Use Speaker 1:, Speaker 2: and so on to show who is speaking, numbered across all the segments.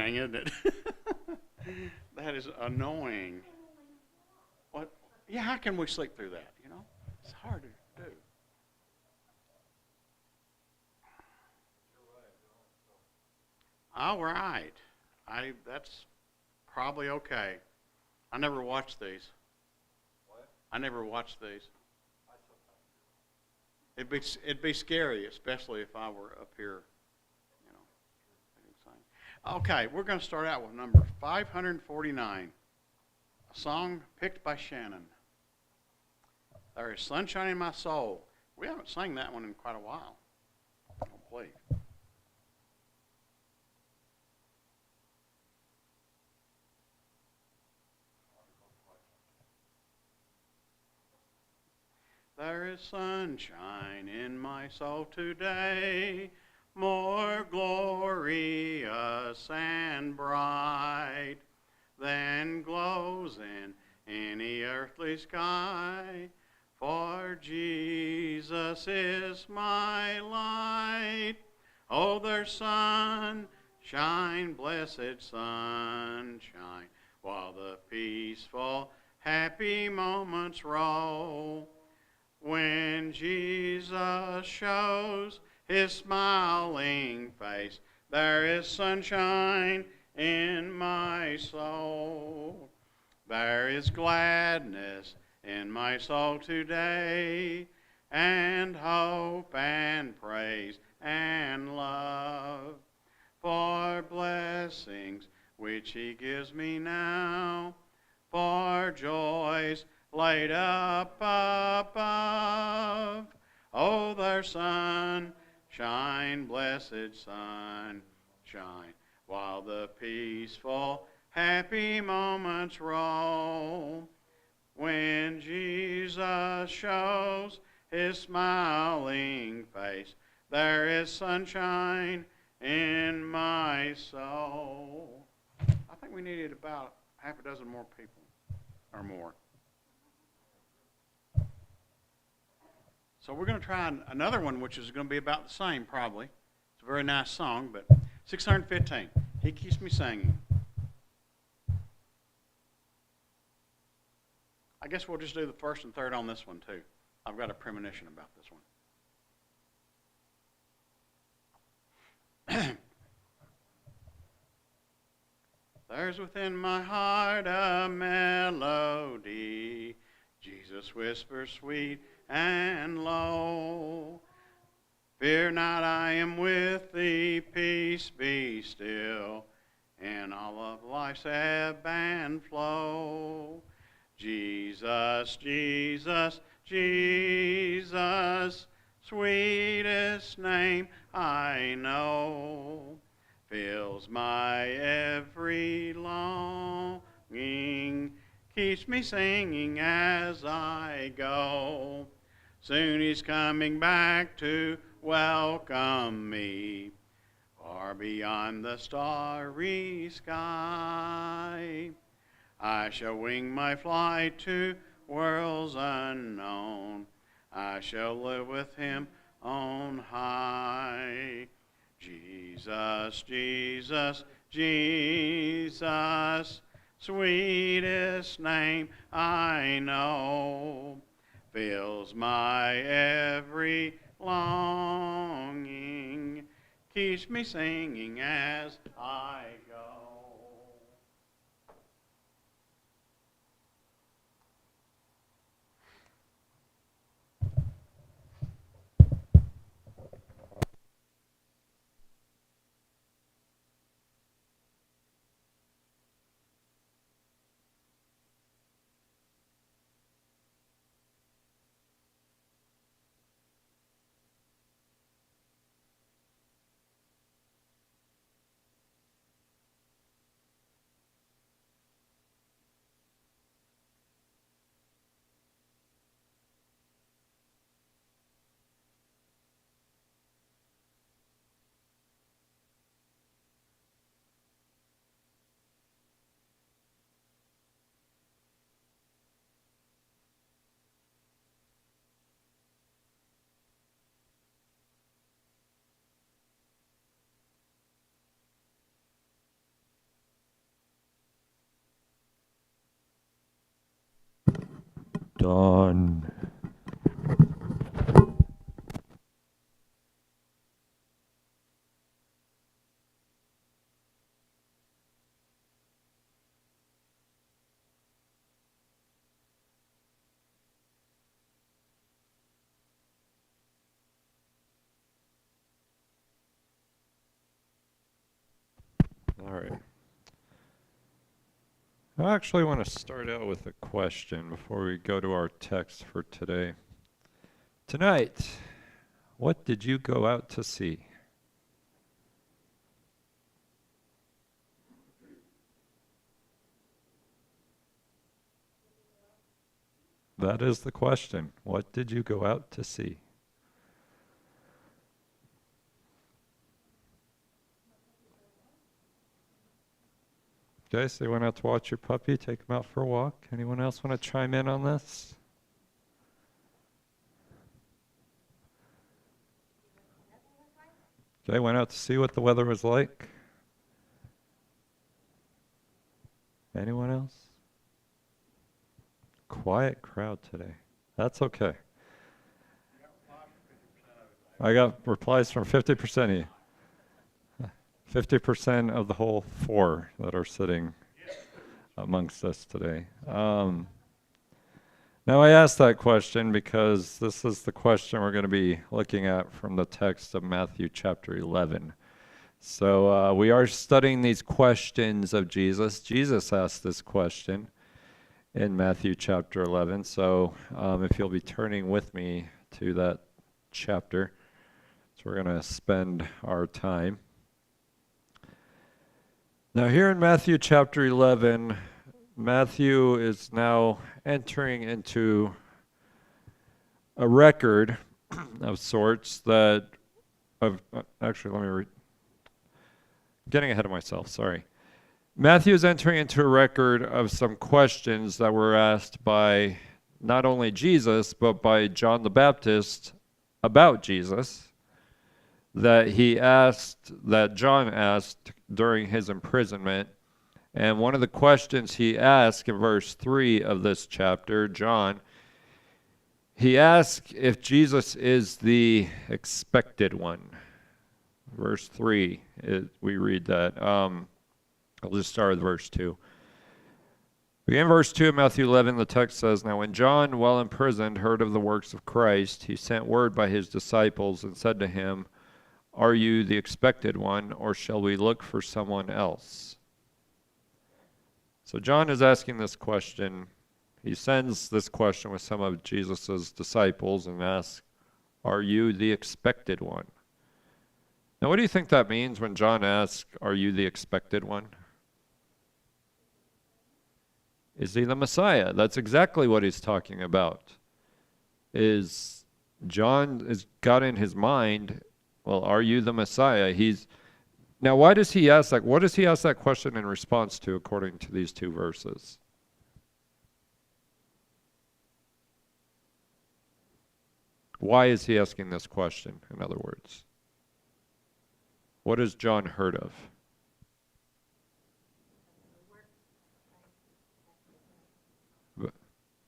Speaker 1: thing, isn't it? That is annoying. What? Yeah, how can we sleep through that? It's hard to do. All right. That's probably okay. I never watched these. I never watched these. It'd be scary, especially if I were up here, you know. Okay, we're going to start out with number 549, a song picked by Shannon. There is sunshine in my soul. We haven't sang that one in quite a while, I don't believe. There is sunshine in my soul today, more glorious and bright than glows in any earthly sky. For Jesus is my light. Oh, there's sunshine, blessed sunshine, while the peaceful, happy moments roll. When Jesus shows his smiling face, there is sunshine in my soul. There is gladness in my soul today, and hope and praise and love for blessings which he gives me now, for joys laid up above. Oh, there's sunshine, blessed sunshine, while the peaceful, happy moments roll. When Jesus shows his smiling face, there is sunshine in my soul. I think we needed about half a dozen more people, or more. So we're going to try another one, which is going to be about the same, probably. It's a very nice song, but 615. He keeps me singing. I guess we'll just do the first and third on this one, too. I've got a premonition about this one. There's within my heart a melody. Jesus whispers sweet and low. Fear not, I am with thee, peace be still, in all of life's ebb and flow. Jesus, Jesus, Jesus, sweetest name I know, fills my every longing, keeps me singing as I go. Soon he's coming back to welcome me, far beyond the starry sky. I shall wing my flight to worlds unknown. I shall live with him on high. Jesus, Jesus, Jesus, sweetest name I know, fills my every longing, keeps me singing as I go.
Speaker 2: Done. All right. I actually want to start out with a question before we go to our text for today. Tonight, what did you go out to see? That is the question. What did you go out to see? Okay, so you went out to watch your puppy, take him out for a walk. Anyone else want to chime in on this? Okay, went out to see what the weather was like. Anyone else? Quiet crowd today. That's okay. I got replies from 50% of you. 50% of the whole 4 that are sitting amongst us today. Now I asked that question because this is the question we're going to be looking at from the text of Matthew chapter 11. So we are studying these questions of Jesus. Jesus asked this question in Matthew chapter 11. So if you'll be turning with me to that chapter, so we're going to spend our time. Now here in Matthew chapter 11, Matthew is now entering into a record of sorts that, getting ahead of myself, sorry. Matthew is entering into a record of some questions that were asked by not only Jesus, but by John the Baptist about Jesus, that John asked during his imprisonment. And one of the questions he asked in verse 3 of this chapter, John, he asked if Jesus is the expected one. Verse 3, we read that. I'll just start with verse 2. Begin verse 2 of Matthew 11, the text says, "Now when John, while imprisoned, heard of the works of Christ, he sent word by his disciples and said to him, 'Are you the expected one, or shall we look for someone else?'" So John is asking this question. He sends this question with some of Jesus' disciples and asks, "Are you the expected one?" Now, what do you think that means when John asks, "Are you the expected one?" Is he the Messiah? That's exactly what he's talking about. John has got in his mind, well, are you the Messiah? Now, why does he ask that? What does he ask that question in response to, according to these 2 verses? Why is he asking this question, in other words? What has John heard of?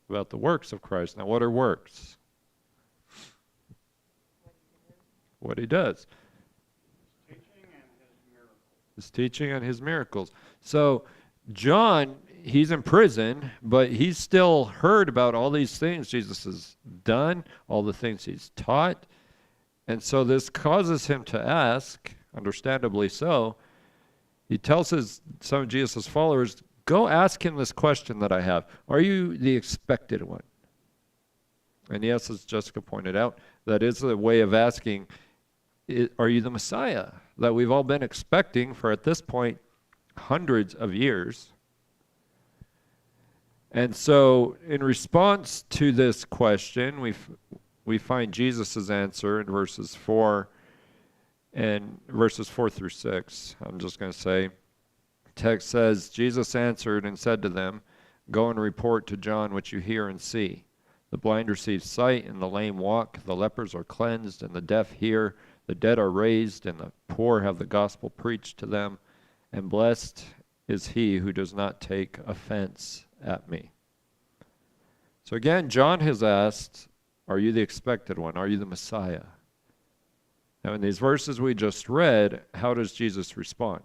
Speaker 2: About the works of Christ. Now, what are works? What he does. His teaching and his miracles. So John, he's in prison, but he's still heard about all these things Jesus has done, all the things he's taught. And so this causes him to ask, understandably so, he tells some of Jesus' followers, go ask him this question that I have. Are you the expected one? And yes, as Jessica pointed out, that is a way of asking, are you the Messiah that we've all been expecting for, at this point, hundreds of years? And so in response to this question, we find Jesus' answer in verses 4 through 6. I'm just going to say, text says, Jesus answered and said to them, "Go and report to John what you hear and see. The blind receive sight, and the lame walk, the lepers are cleansed, and the deaf hear, the dead are raised, and the poor have the gospel preached to them, and blessed is he who does not take offense at me." So again, John has asked, are you the expected one? Are you the Messiah? Now in these verses we just read, how does Jesus respond?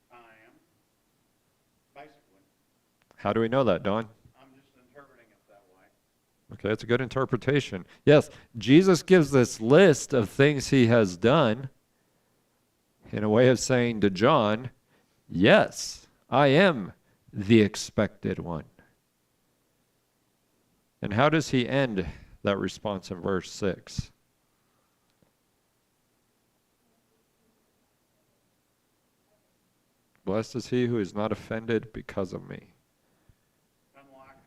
Speaker 1: I am. Basically.
Speaker 2: How do we know that, Don?
Speaker 1: I'm just interpreting it that way.
Speaker 2: Okay, that's a good interpretation. Yes, Jesus gives this list of things he has done in a way of saying to John, yes, I am the expected one. And how does he end that response in verse 6? Blessed is he who is not offended because of me.
Speaker 1: Unlike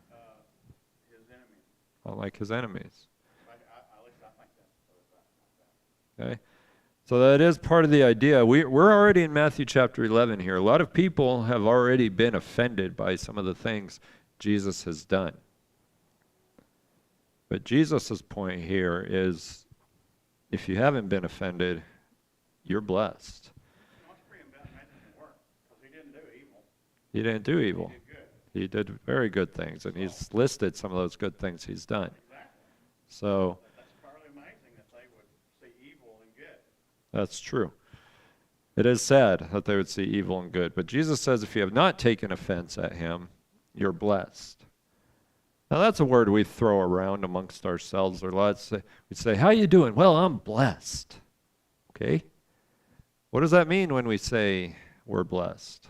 Speaker 1: his enemies.
Speaker 2: Unlike his enemies.
Speaker 1: At least I think that's.
Speaker 2: Okay? So that is part of the idea. We're already in Matthew chapter 11 here. A lot of people have already been offended by some of the things Jesus has done. But Jesus' point here is, if you haven't been offended, you're blessed.
Speaker 1: It's pretty amazing work, because he didn't do evil.
Speaker 2: He didn't do evil.
Speaker 1: He did good.
Speaker 2: He did very good things, and he's listed some of those good things he's done.
Speaker 1: Exactly.
Speaker 2: So
Speaker 1: That's fairly amazing that they would see evil and good.
Speaker 2: that's true. It is sad that they would see evil and good. But Jesus says if you have not taken offense at him, you're blessed. Now that's a word we throw around amongst ourselves. Or we say, how you doing? Well, I'm blessed. Okay? What does that mean when we say we're blessed?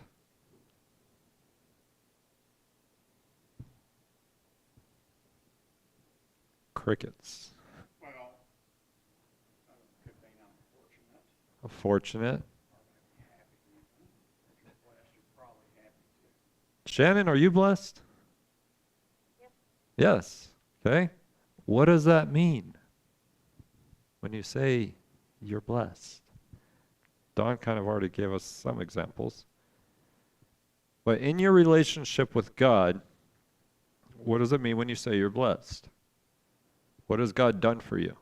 Speaker 2: Crickets.
Speaker 1: Well, could mean I'm fortunate.
Speaker 2: Fortunate.
Speaker 1: Or maybe happy. If you're blessed, you're probably happy too.
Speaker 2: Shannon, are you blessed?
Speaker 3: Yep.
Speaker 2: Yes. Okay. What does that mean when you say you're blessed? Don kind of already gave us some examples. But in your relationship with God, what does it mean when you say you're blessed? What has God done for you?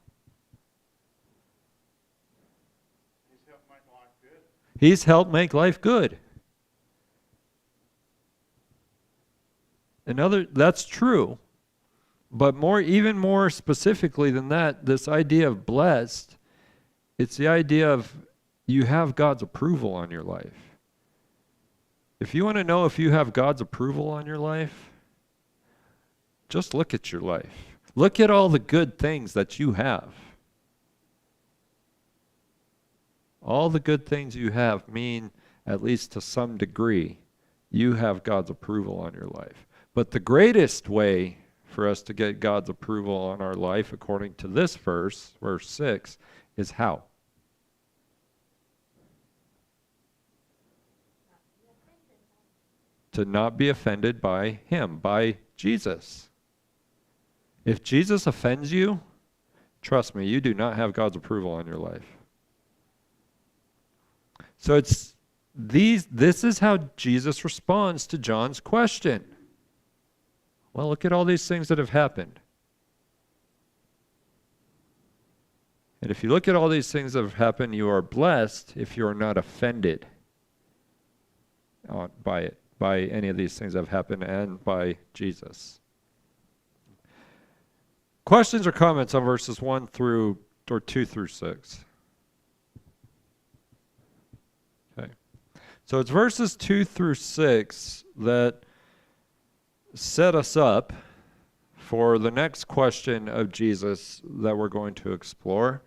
Speaker 1: He's helped make life good.
Speaker 2: He's helped make life good. That's true. But even more specifically than that, this idea of blessed, it's the idea of you have God's approval on your life. If you want to know if you have God's approval on your life, just look at your life. Look at all the good things that you have. All the good things you have mean, at least to some degree, you have God's approval on your life. But the greatest way for us to get God's approval on our life, according to this verse, verse 6, is how? To not be offended by him, by Jesus. If Jesus offends you, trust me, you do not have God's approval on your life. So this is how Jesus responds to John's question. Well, look at all these things that have happened. And if you look at all these things that have happened, you are blessed if you are not offended by it, by any of these things that have happened, and by Jesus. Questions or comments on verses 2 through 6? Okay. So it's verses 2 through 6 that set us up for the next question of Jesus that we're going to explore.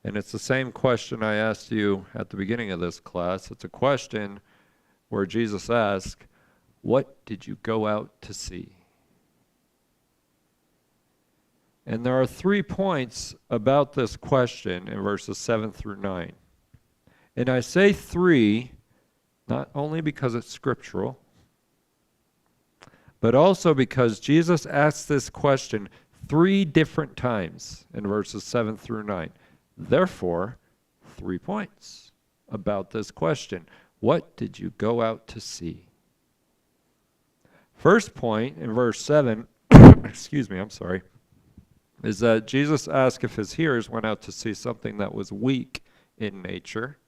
Speaker 2: And it's the same question I asked you at the beginning of this class. It's a question where Jesus asked, "What did you go out to see?" And there are 3 points about this question in verses 7 through 9. And I say 3, not only because it's scriptural, but also because Jesus asks this question 3 different times in verses 7 through 9. Therefore, 3 points about this question. What did you go out to see? First point in verse 7, is that Jesus asked if his hearers went out to see something that was weak in nature.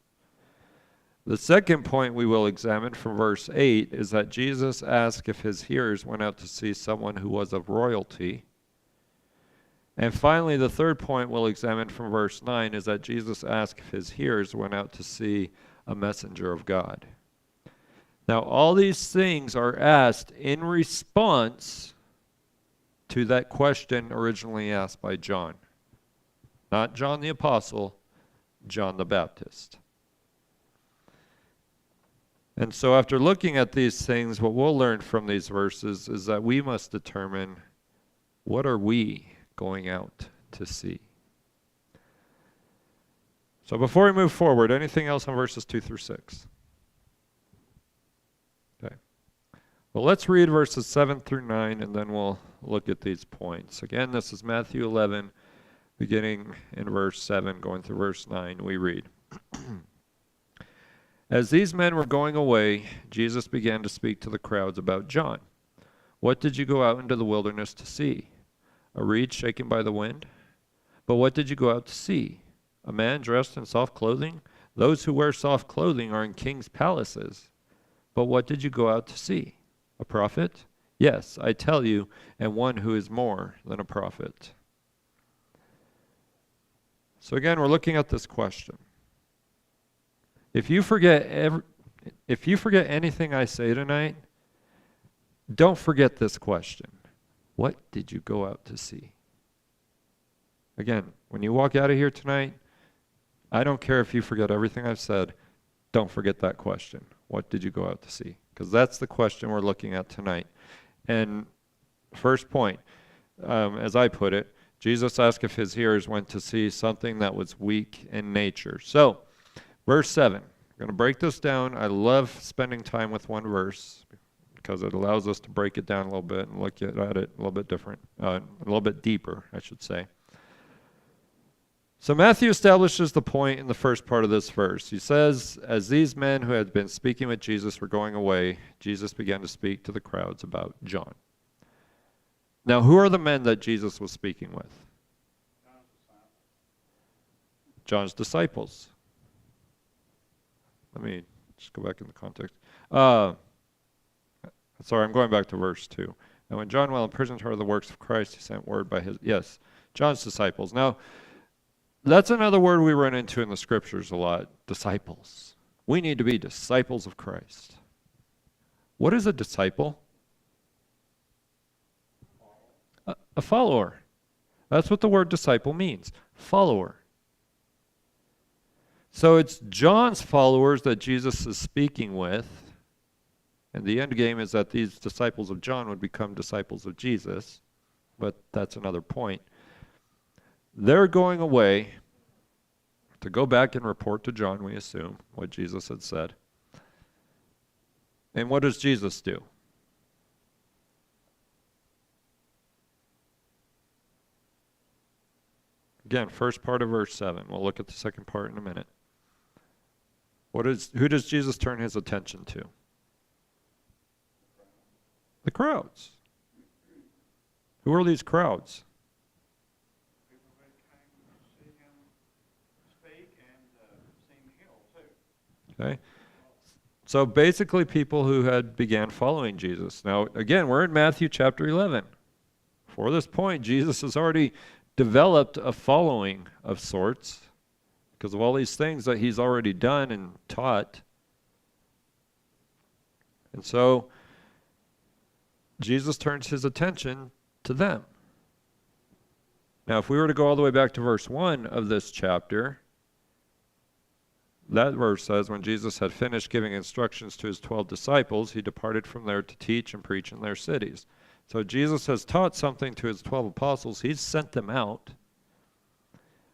Speaker 2: The second point we will examine from verse 8 is that Jesus asked if his hearers went out to see someone who was of royalty. And finally, the third point we'll examine from verse 9 is that Jesus asked if his hearers went out to see a messenger of God. Now, all these things are asked in response to that question originally asked by John. Not John the Apostle, John the Baptist. And so after looking at these things, what we'll learn from these verses is that we must determine, what are we going out to see? So before we move forward, anything else on verses 2 through 6? Okay. Well, let's read verses 7 through 9, and then we'll look at these points. Again, this is Matthew 11, beginning in verse 7, going through verse 9. We read. As these men were going away, Jesus began to speak to the crowds about John. What did you go out into the wilderness to see? A reed shaken by the wind? But what did you go out to see? A man dressed in soft clothing? Those who wear soft clothing are in kings' palaces. But what did you go out to see? A prophet? Yes, I tell you, and one who is more than a prophet. So again, we're looking at this question. If you forget anything I say tonight, don't forget this question. What did you go out to see? Again, when you walk out of here tonight, I don't care if you forget everything I've said, don't forget that question. What did you go out to see? Because that's the question we're looking at tonight. And first point, as I put it, Jesus asked if his hearers went to see something that was weak in nature. So, verse 7. I'm going to break this down. I love spending time with one verse because it allows us to break it down a little bit and look at it a little bit different, a little bit deeper, I should say. So Matthew establishes the point in the first part of this verse. He says, as these men who had been speaking with Jesus were going away, Jesus began to speak to the crowds about John. Now, who are the men that Jesus was speaking with? John's disciples. Let me just go back in the context. Sorry, I'm going back to verse 2. And when John, while in prison, heard of the works of Christ, he sent word by John's disciples. Now, that's another word we run into in the scriptures a lot, disciples. We need to be disciples of Christ. What is a disciple? A follower. That's what the word disciple means, follower. So it's John's followers that Jesus is speaking with, and the end game is that these disciples of John would become disciples of Jesus, but that's another point. They're going away to go back and report to John, we assume, what Jesus had said. And what does Jesus do? Again, first part of verse 7. We'll look at the second part in a minute. Who does Jesus turn his attention to? The crowds. Who are these crowds?
Speaker 1: People that came to see him speak and see him heal too.
Speaker 2: Okay. So basically people who had began following Jesus. Now, again, we're in Matthew chapter 11. For this point, Jesus has already developed a following of sorts because of all these things that he's already done and taught. And so Jesus turns his attention to them. Now, if we were to go all the way back to verse 1 of this chapter, that verse says, when Jesus had finished giving instructions to his 12 disciples, he departed from there to teach and preach in their cities. So Jesus has taught something to his 12 apostles. He's sent them out.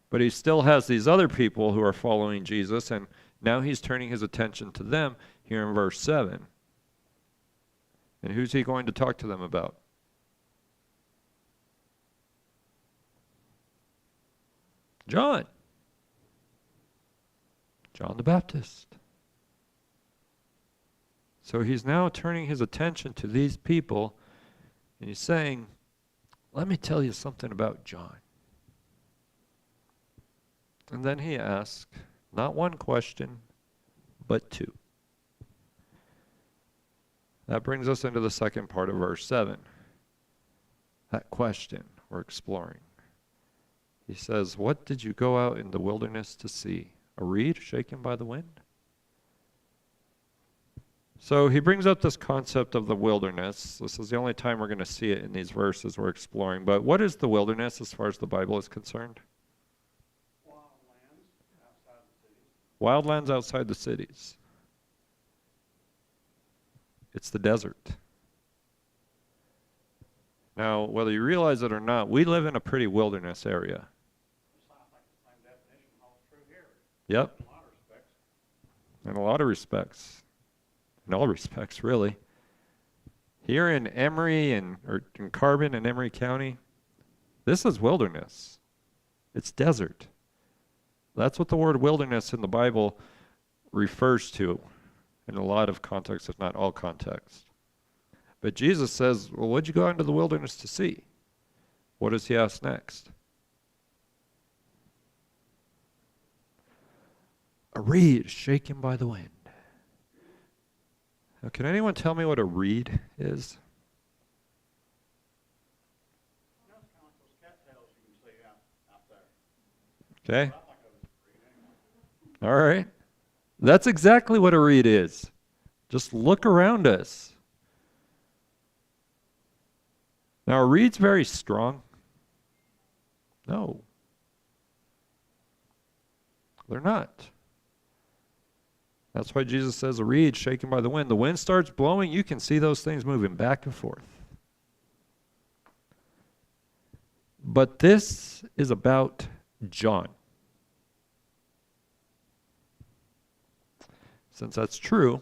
Speaker 2: But he still has these other people who are following Jesus, and now he's turning his attention to them here in verse 7. And who's he going to talk to them about? John. John the Baptist. So he's now turning his attention to these people, and he's saying, let me tell you something about John. And then he asks, not one question, but 2. That brings us into the second part of verse 7. That question we're exploring. He says, what did you go out in the wilderness to see? A reed shaken by the wind? So he brings up this concept of the wilderness. This is the only time we're going to see it in these verses we're exploring. But what is the wilderness as far as the Bible is concerned? Wildlands outside the cities. It's the desert. Now, whether you realize it or not, we live in a pretty wilderness area. Yep. In a lot of respects. In all respects, really. Here in Emery or in Carbon and Emery County, this is wilderness. It's desert. That's what the word wilderness in the Bible refers to in a lot of contexts, if not all contexts. But Jesus says, well, what'd you go into the wilderness to see? What does he ask next? A reed shaken by the wind. Now, can anyone tell me what a reed is? Okay. All right. That's exactly what a reed is. Just look around us. Now, are reeds very strong? No. They're not. That's why Jesus says a reed shaken by the wind. The wind starts blowing, you can see those things moving back and forth. But this is about John. Since that's true,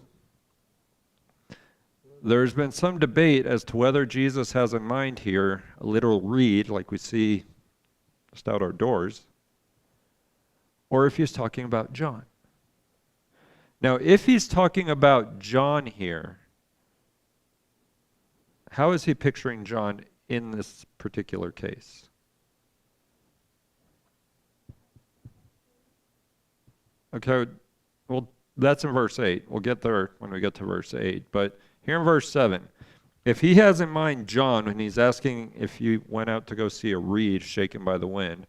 Speaker 2: there's been some debate as to whether Jesus has in mind here a literal reed like we see just out our doors, or if he's talking about John. Now, if he's talking about John here, how is he picturing John in this particular case? Okay, well, that's in verse 8. We'll get there when we get to verse 8. But here in verse 7, if he has in mind John when he's asking if you went out to go see a reed shaken by the wind,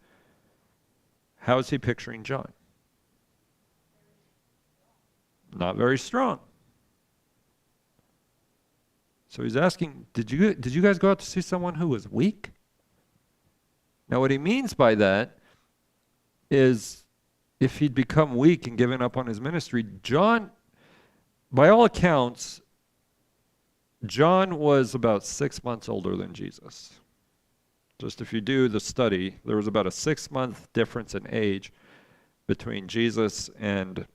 Speaker 2: how is he picturing John? Not very strong. So he's asking, did you guys go out to see someone who was weak? Now what he means by that is if he'd become weak and given up on his ministry, John, by all accounts, John was about 6 months older than Jesus. Just if you do the study, there was about a 6-month difference in age between Jesus and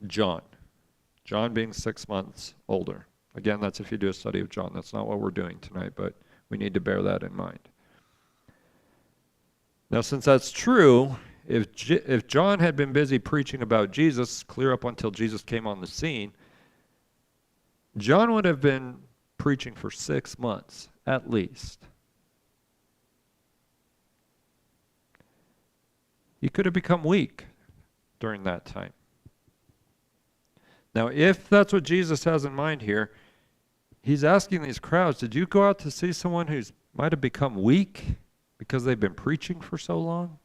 Speaker 2: John. John being 6 months older. Again, that's if you do a study of John. That's not what we're doing tonight, but we need to bear that in mind. Now, since that's true, if John had been busy preaching about Jesus clear up until Jesus came on the scene, John would have been preaching for 6 months, at least. He could have become weak during that time. Now, if that's what Jesus has in mind here, he's asking these crowds, did you go out to see someone who might have become weak because they've been preaching for so long?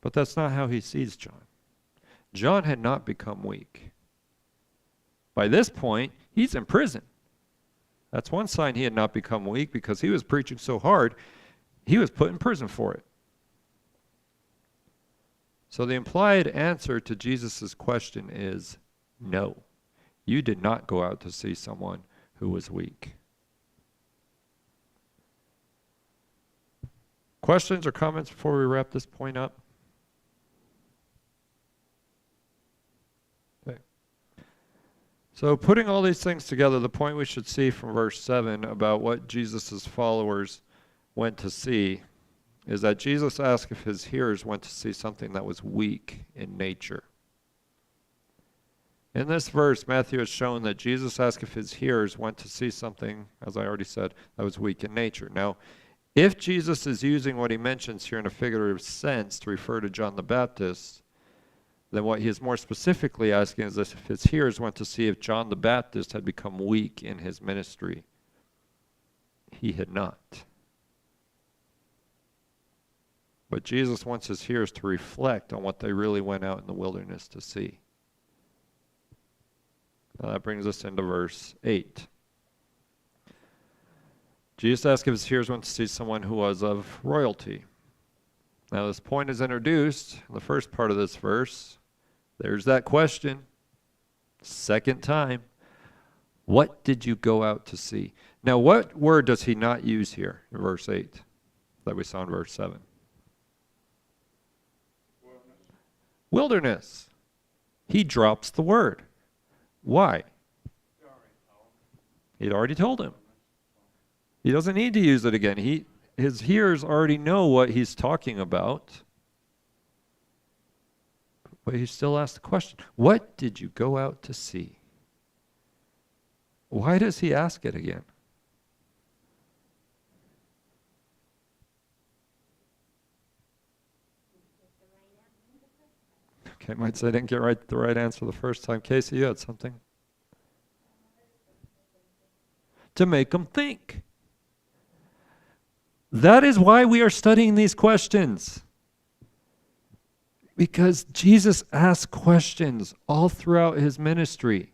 Speaker 2: But that's not how he sees John. John had not become weak. By this point, he's in prison. That's one sign he had not become weak, because he was preaching so hard, he was put in prison for it. So the implied answer to Jesus' question is no. You did not go out to see someone who was weak. Questions or comments before we wrap this point up? Okay. So putting all these things together, the point we should see from verse 7 about what Jesus' followers went to see is that Jesus asked if his hearers went to see something that was weak in nature. In this verse, Matthew has shown that Jesus asked if his hearers went to see something, as I already said, that was weak in nature. Now, If Jesus is using what he mentions here in a figurative sense to refer to John the Baptist, then what he is more specifically asking is if his hearers want to see if John the Baptist had become weak in his ministry. He had not. But Jesus wants his hearers to reflect on what they really went out in the wilderness to see. Now that brings us into verse 8. Jesus asked if his hearers want to see someone who was of royalty. Now this point is introduced in the first part of this verse. There's that question. Second time. What did you go out to see? Now what word does he not use here in verse 8 that we saw in verse 7? Wilderness. He drops the word. Why? He'd already told him. He doesn't need to use it again. His hearers already know what he's talking about. But he still asks the question, what did you go out to see? Why does he ask it again? Okay, might say I didn't get the right answer the first time. Casey, you had something? To make them think. That is why we are studying these questions. Because Jesus asked questions all throughout his ministry.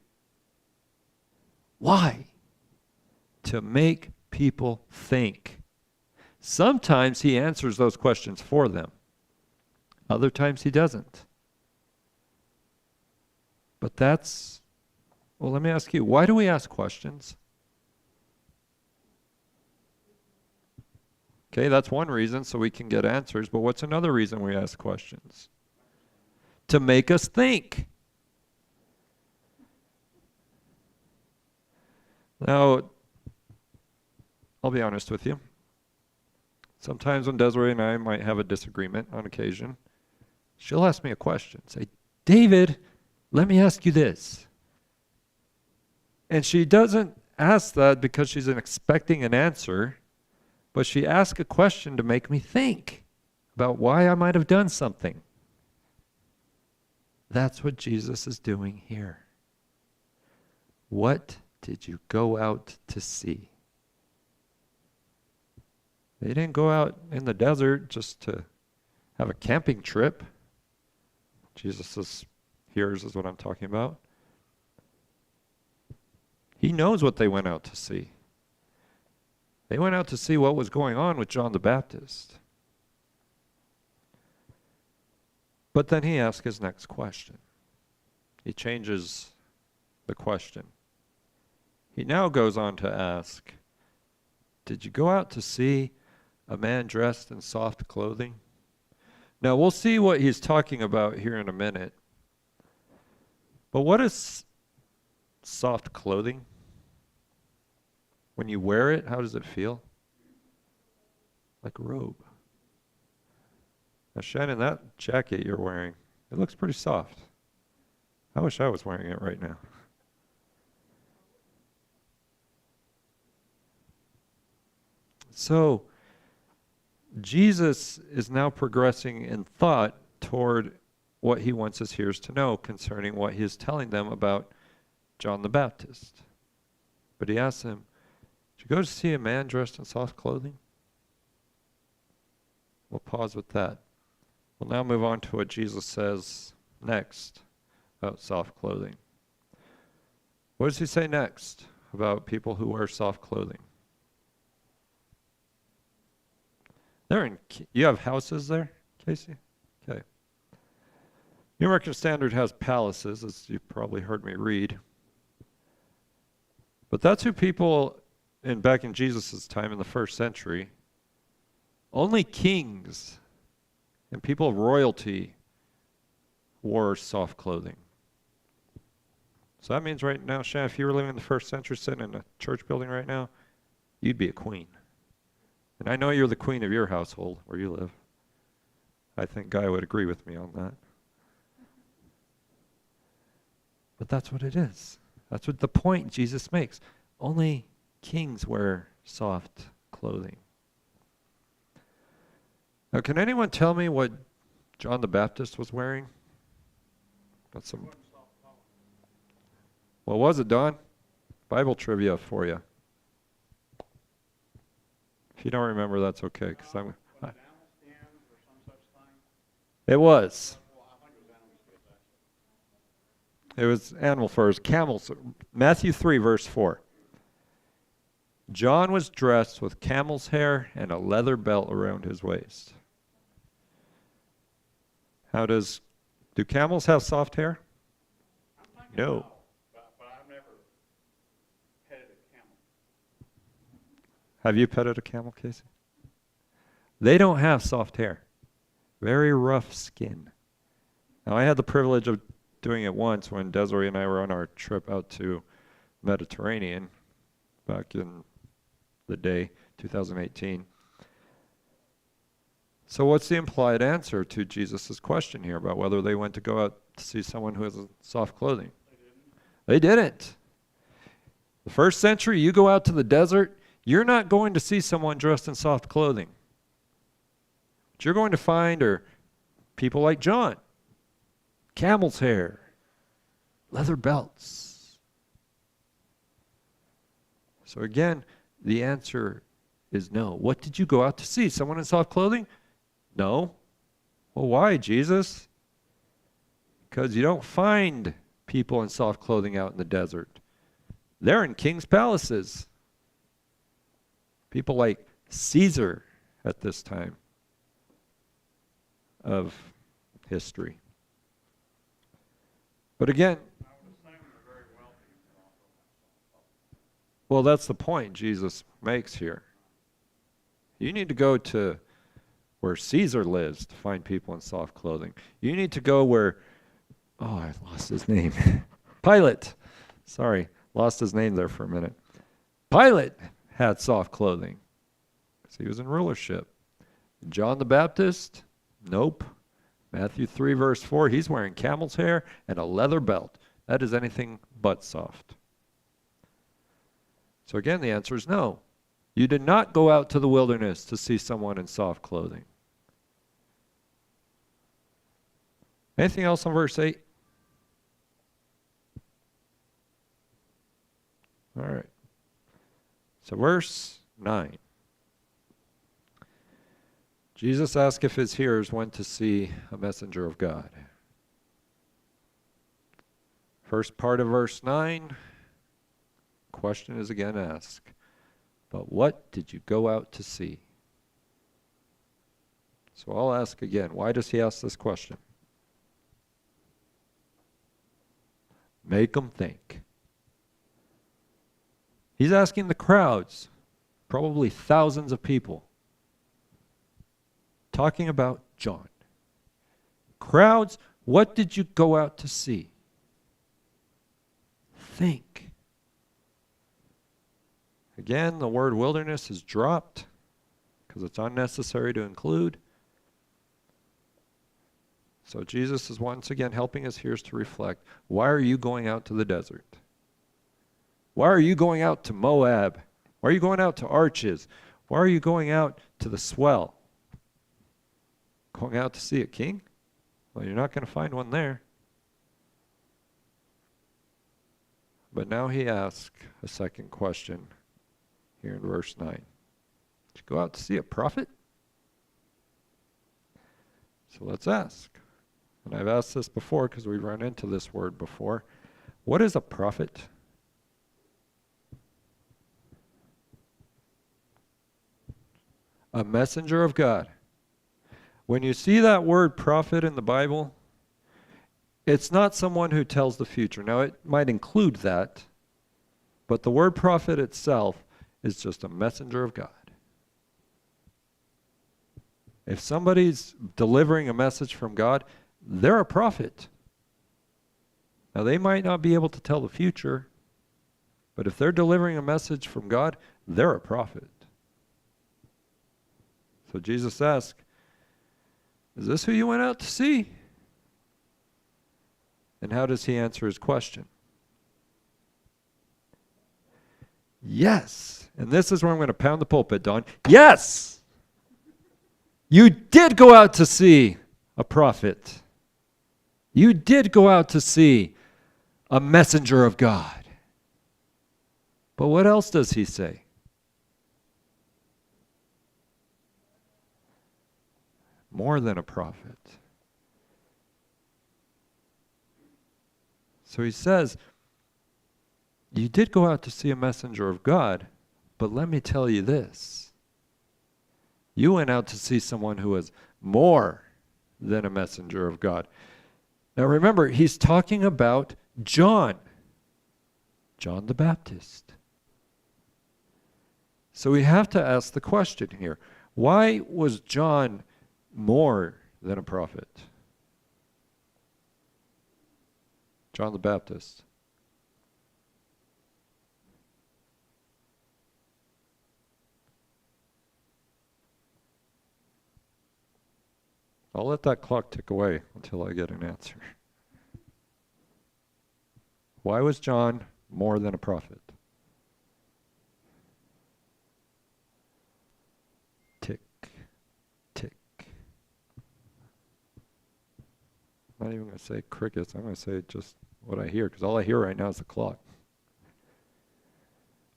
Speaker 2: Why? To make people think. Sometimes he answers those questions for them. Other times he doesn't. But well, let me ask you, why do we ask questions? Okay, that's one reason, so we can get answers. But what's another reason we ask questions? To make us think. Now, I'll be honest with you. Sometimes when Desiree and I might have a disagreement on occasion, she'll ask me a question. Say, David, let me ask you this. And she doesn't ask that because she's expecting an answer. But she asked a question to make me think about why I might have done something. That's what Jesus is doing here. What did you go out to see? They didn't go out in the desert just to have a camping trip. Jesus' hearers is what I'm talking about. He knows what they went out to see. They went out to see what was going on with John the Baptist. But then he asks his next question. He changes the question. He now goes on to ask, did you go out to see a man dressed in soft clothing? Now we'll see what he's talking about here in a minute. But what is soft clothing? When you wear it, how does it feel? Like a robe. Now, Shannon, that jacket you're wearing, it looks pretty soft. I wish I was wearing it right now. So, Jesus is now progressing in thought toward what he wants his hearers to know concerning what he is telling them about John the Baptist. But he asks them, did you go to see a man dressed in soft clothing? We'll pause with that. We'll now move on to what Jesus says next about soft clothing. What does he say next about people who wear soft clothing? You have houses there, Casey? Okay. New American Standard has palaces, as you've probably heard me read. But that's who people back in Jesus' time in the first century, only kings and people of royalty wore soft clothing. So that means right now, Shannon, if you were living in the first century sitting in a church building right now, you'd be a queen. And I know you're the queen of your household where you live. I think Guy would agree with me on that. But that's what it is. That's what the point Jesus makes. Only kings wear soft clothing. Now, can anyone tell me what John the Baptist was wearing? That's some. What was it, Don? Bible trivia for you. If you don't remember, that's okay. It was. It was animal furs, camels. Matthew 3, verse 4. John was dressed with camel's hair and a leather belt around his waist. Do camels have soft hair? No.
Speaker 1: But I've never petted a camel.
Speaker 2: Have you petted a camel, Casey? They don't have soft hair. Very rough skin. Now, I had the privilege of doing it once when Desiree and I were on our trip out to Mediterranean back in the day, 2018. So what's the implied answer to Jesus' question here about whether they went to go out to see someone who has soft clothing? They didn't. The first century, you go out to the desert, you're not going to see someone dressed in soft clothing. What you're going to find are people like John, camel's hair, leather belts. So again, the answer is no. What did you go out to see? Someone in soft clothing? No. Well, why, Jesus? Because you don't find people in soft clothing out in the desert. They're in king's palaces. People like Caesar at this time of history. But again, well, that's the point Jesus makes here. You need to go to where Caesar lives to find people in soft clothing. You need to go where, I lost his name. Pilate. Sorry, lost his name there for a minute. Pilate had soft clothing because he was in rulership. John the Baptist, nope. Matthew 3, verse 4, he's wearing camel's hair and a leather belt. That is anything but soft. So again, the answer is no. You did not go out to the wilderness to see someone in soft clothing. Anything else on verse 8? All right. So verse 9. Jesus asked if his hearers went to see a messenger of God. First part of verse 9, question is again asked. But what did you go out to see? So I'll ask again, why does he ask this question? Make them think. He's asking the crowds, probably thousands of people, talking about John. Crowds, what did you go out to see? Think. Again, the word wilderness is dropped because it's unnecessary to include. So Jesus is once again helping his hearers to reflect. Why are you going out to the desert? Why are you going out to Moab? Why are you going out to Arches? Why are you going out to the swell? Going out to see a king? Well, you're not going to find one there. But now he asks a second question here in verse 9. Did you go out to see a prophet? So let's ask. And I've asked this before because we've run into this word before. What is a prophet? A messenger of God. When you see that word prophet in the Bible, it's not someone who tells the future. Now, it might include that, but the word prophet itself is just a messenger of God. If somebody's delivering a message from God, they're a prophet. Now, they might not be able to tell the future, but if they're delivering a message from God, they're a prophet. So Jesus asked, is this who you went out to see? And how does he answer his question? Yes. And this is where I'm going to pound the pulpit, Don. Yes! You did go out to see a prophet. You did go out to see a messenger of God. But what else does he say? More than a prophet. So he says, you did go out to see a messenger of God, but let me tell you this. You went out to see someone who is more than a messenger of God. Now remember, he's talking about John the Baptist. So we have to ask the question here, why was John more than a prophet? John the Baptist. I'll let that clock tick away until I get an answer. Why was John more than a prophet? Tick, tick. I'm not even going to say crickets. I'm going to say just what I hear, because all I hear right now is the clock.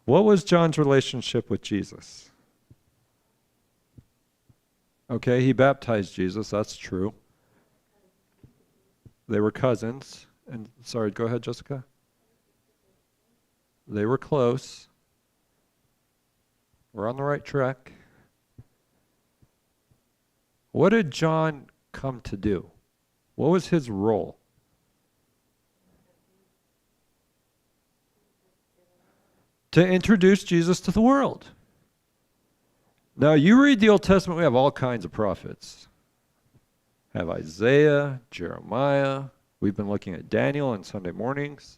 Speaker 2: What was John's relationship with Jesus? Okay, he baptized Jesus, that's true. They were cousins. And sorry, go ahead, Jessica. They were close. We're on the right track. What did John come to do? What was his role? To introduce Jesus to the world. Now, you read the Old Testament, we have all kinds of prophets. Have Isaiah, Jeremiah. We've been looking at Daniel on Sunday mornings.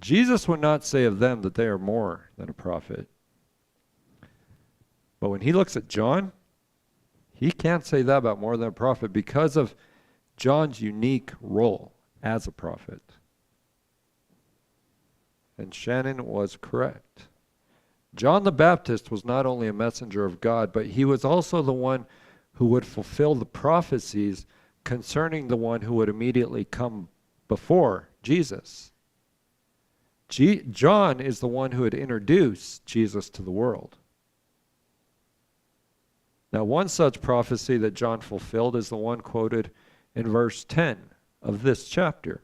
Speaker 2: Jesus would not say of them that they are more than a prophet. But when he looks at John, he can't say that about more than a prophet because of John's unique role as a prophet. And Shannon was correct. John the Baptist was not only a messenger of God, but he was also the one who would fulfill the prophecies concerning the one who would immediately come before Jesus. John is the one who would introduce Jesus to the world. Now, one such prophecy that John fulfilled is the one quoted in verse 10 of this chapter.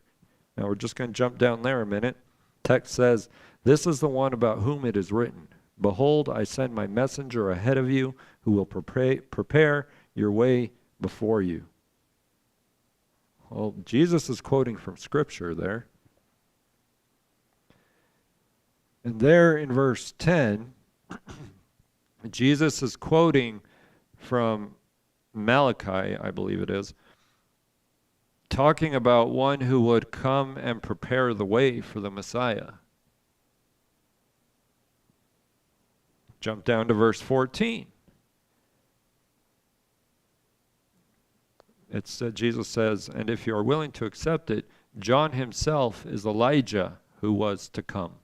Speaker 2: Now, we're just going to jump down there a minute. Text says, "This is the one about whom it is written, Behold, I send my messenger ahead of you who will prepare your way before you." Well, Jesus is quoting from Scripture there. And there in verse 10, Jesus is quoting from Malachi, I believe it is, talking about one who would come and prepare the way for the Messiah. Jump down to verse 14. Jesus says, "And if you are willing to accept it, John himself is Elijah who was to come."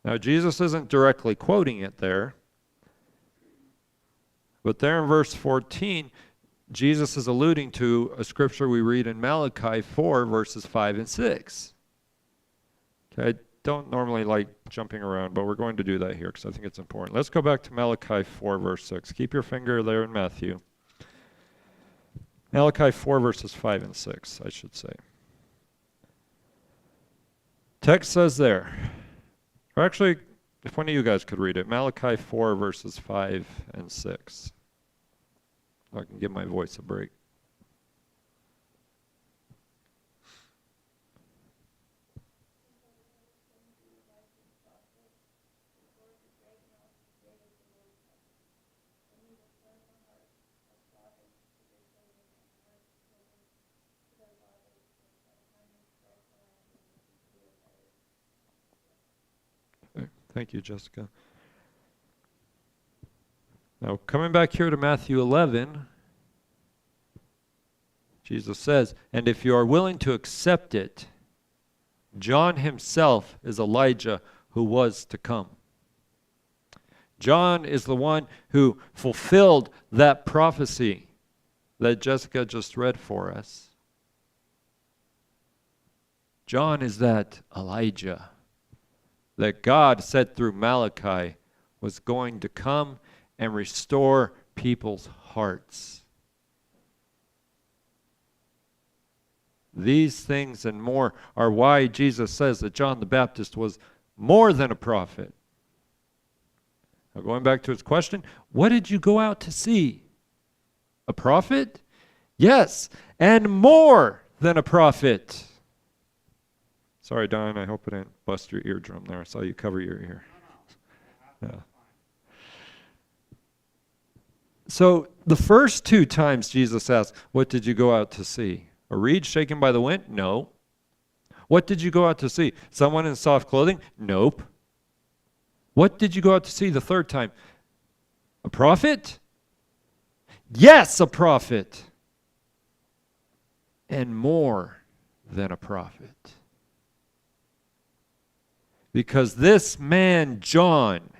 Speaker 2: Now, Jesus isn't directly quoting it there, but there in verse 14, Jesus is alluding to a scripture we read in Malachi 4, verses 5 and 6. Okay, I don't normally like jumping around, but we're going to do that here because I think it's important. Let's go back to Malachi 4, verse 6. Keep your finger there in Matthew. Malachi 4, verses 5 and 6, I should say. Text says there, or actually, if one of you guys could read it, Malachi 4, verses 5 and 6. I can give my voice a break. Thank you, Jessica. Now, coming back here to Matthew 11, Jesus says, "And if you are willing to accept it, John himself is Elijah who was to come." John is the one who fulfilled that prophecy that Jessica just read for us. John is that Elijah that God said through Malachi was going to come and restore people's hearts. These things and more are why Jesus says that John the Baptist was more than a prophet. Now, going back to his question, what did you go out to see? A prophet? Yes, and more than a prophet. Sorry, Don, I hope I didn't bust your eardrum there. I saw you cover your ear. Yeah. So the first two times Jesus asked, what did you go out to see? A reed shaken by the wind? No. What did you go out to see? Someone in soft clothing? Nope. What did you go out to see the third time? A prophet? Yes, a prophet. And more than a prophet. Because this man, John,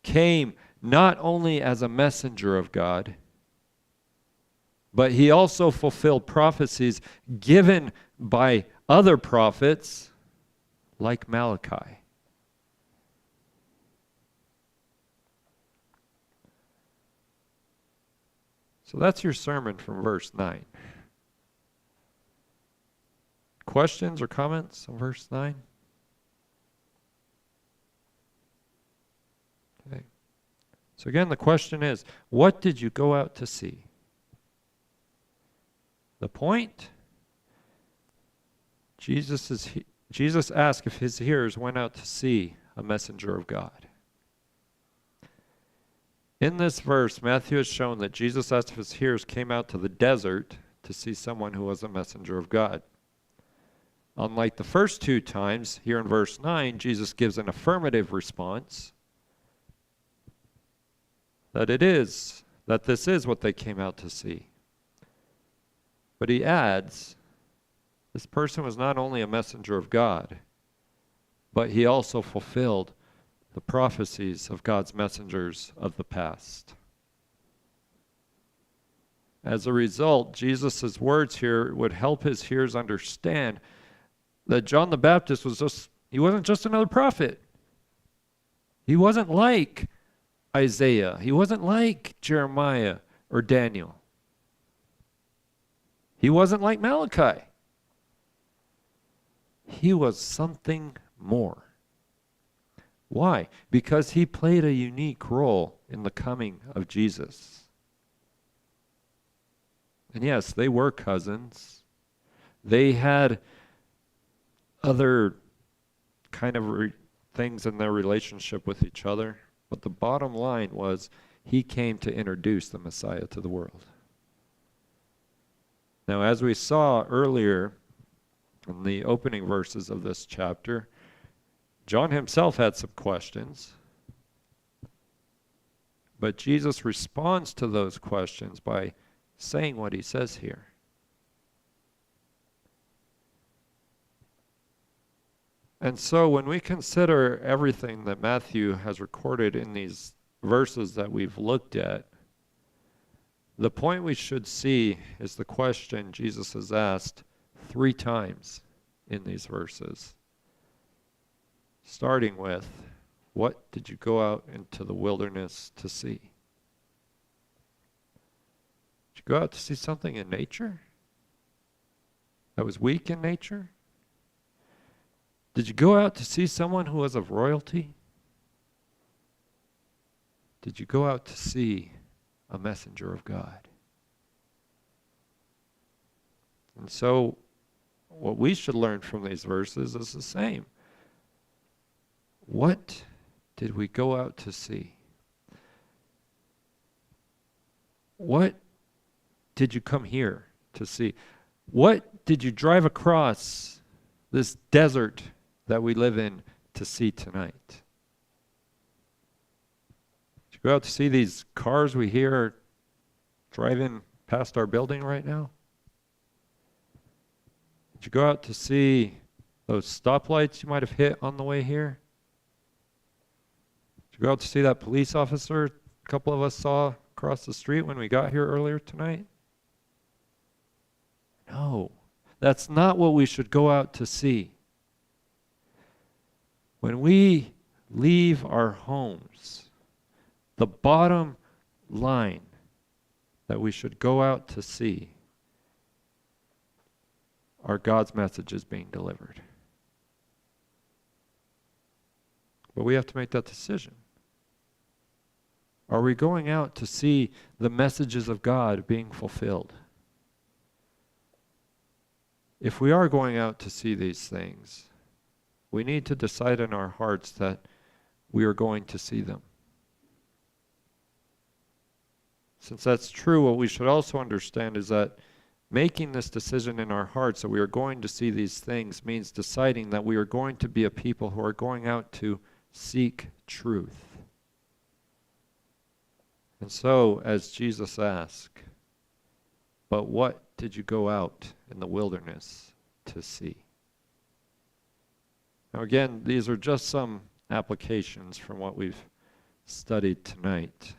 Speaker 2: came not only as a messenger of God, but he also fulfilled prophecies given by other prophets like Malachi. So that's your sermon from verse 9. Questions or comments on verse 9? Okay. So again, the question is, what did you go out to see? The point? Jesus asked if his hearers went out to see a messenger of God. In this verse, Matthew has shown that Jesus asked if his hearers came out to the desert to see someone who was a messenger of God. Unlike the first two times, here in verse 9, Jesus gives an affirmative response that this is what they came out to see. But he adds, this person was not only a messenger of God, but he also fulfilled the prophecies of God's messengers of the past. As a result, Jesus' words here would help his hearers understand that John the Baptist he wasn't just another prophet. He wasn't like Isaiah. He wasn't like Jeremiah or Daniel. He wasn't like Malachi. He was something more. Why? Because he played a unique role in the coming of Jesus. And yes, they were cousins. They had other kind of things in their relationship with each other. But the bottom line was he came to introduce the Messiah to the world. Now, as we saw earlier in the opening verses of this chapter, John himself had some questions. But Jesus responds to those questions by saying what he says here. And so when we consider everything that Matthew has recorded in these verses that we've looked at, the point we should see is the question Jesus has asked 3 times in these verses. Starting with, what did you go out into the wilderness to see? Did you go out to see something in nature that was weak in nature? Did you go out to see someone who was of royalty? Did you go out to see a messenger of God? And so, what we should learn from these verses is the same. What did we go out to see? What did you come here to see? What did you drive across this desert that we live in to see tonight? Did you go out to see these cars we hear driving past our building right now? Did you go out to see those stoplights you might have hit on the way here? Did you you go out to see that police officer a couple of us saw across the street when we got here earlier tonight? No, that's not what we should go out to see. When we leave our homes, the bottom line that we should go out to see are God's messages being delivered. But we have to make that decision. Are we going out to see the messages of God being fulfilled? If we are going out to see these things, we need to decide in our hearts that we are going to see them. Since that's true, what we should also understand is that making this decision in our hearts that we are going to see these things means deciding that we are going to be a people who are going out to seek truth. And so, as Jesus asked, but what did you go out in the wilderness to see? Now again, these are just some applications from what we've studied tonight.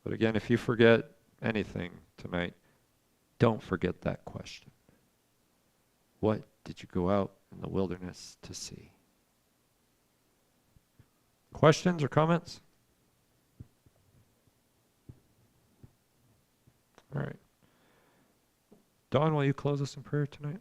Speaker 2: But again, if you forget anything tonight, don't forget that question. What did you go out in the wilderness to see? Questions or comments? All right. Dawn, will you close us in prayer tonight?